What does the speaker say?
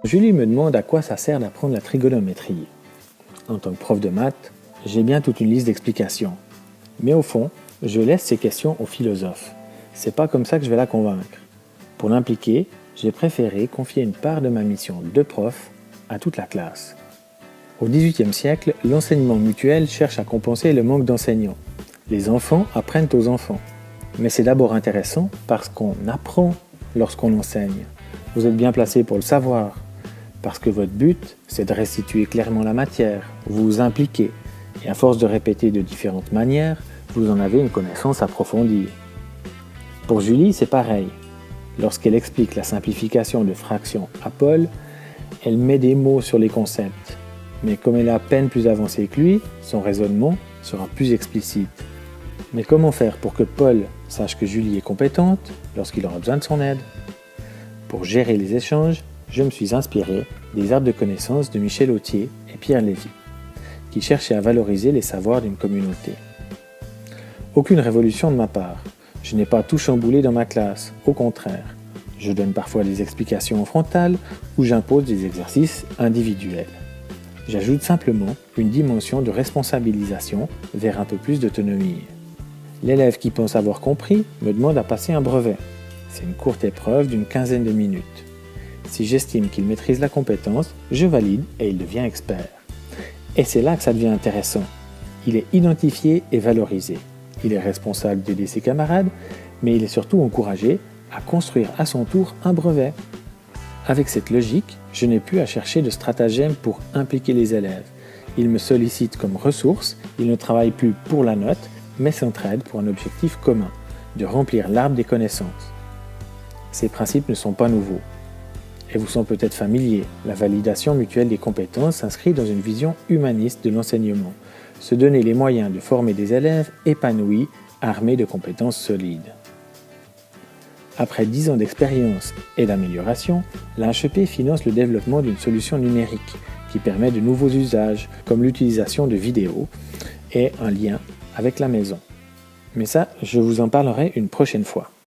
Julie me demande à quoi ça sert d'apprendre la trigonométrie. En tant que prof de maths, j'ai bien toute une liste d'explications. Mais au fond, je laisse ces questions aux philosophes. C'est pas comme ça que je vais la convaincre. Pour l'impliquer, j'ai préféré confier une part de ma mission de prof à toute la classe. Au XVIIIe siècle, l'enseignement mutuel cherche à compenser le manque d'enseignants. Les enfants apprennent aux enfants. Mais c'est d'abord intéressant parce qu'on apprend lorsqu'on enseigne. Vous êtes bien placé pour le savoir. Parce que votre but, c'est de restituer clairement la matière, vous vous impliquez, et à force de répéter de différentes manières, vous en avez une connaissance approfondie. Pour Julie, c'est pareil. Lorsqu'elle explique la simplification de fractions à Paul, elle met des mots sur les concepts. Mais comme elle est à peine plus avancée que lui, son raisonnement sera plus explicite. Mais comment faire pour que Paul sache que Julie est compétente lorsqu'il aura besoin de son aide? Pour gérer les échanges, je me suis inspiré des arbres de connaissances de Michel Authier et Pierre Lévy, qui cherchaient à valoriser les savoirs d'une communauté. Aucune révolution de ma part. Je n'ai pas tout chamboulé dans ma classe, au contraire. Je donne parfois des explications en frontal ou j'impose des exercices individuels. J'ajoute simplement une dimension de responsabilisation vers un peu plus d'autonomie. L'élève qui pense avoir compris me demande à passer un brevet. C'est une courte épreuve d'une quinzaine de minutes. Si j'estime qu'il maîtrise la compétence, je valide et il devient expert. Et c'est là que ça devient intéressant. Il est identifié et valorisé. Il est responsable d'aider ses camarades, mais il est surtout encouragé à construire à son tour un brevet. Avec cette logique, je n'ai plus à chercher de stratagèmes pour impliquer les élèves. Ils me sollicitent comme ressource, ils ne travaillent plus pour la note, mais s'entraident pour un objectif commun, de remplir l'arbre des connaissances. Ces principes ne sont pas nouveaux. Et vous sont peut-être familiers, la validation mutuelle des compétences s'inscrit dans une vision humaniste de l'enseignement, se donner les moyens de former des élèves épanouis, armés de compétences solides. Après 10 ans d'expérience et d'amélioration, la HEP finance le développement d'une solution numérique qui permet de nouveaux usages, comme l'utilisation de vidéos et un lien avec la maison. Mais ça, je vous en parlerai une prochaine fois.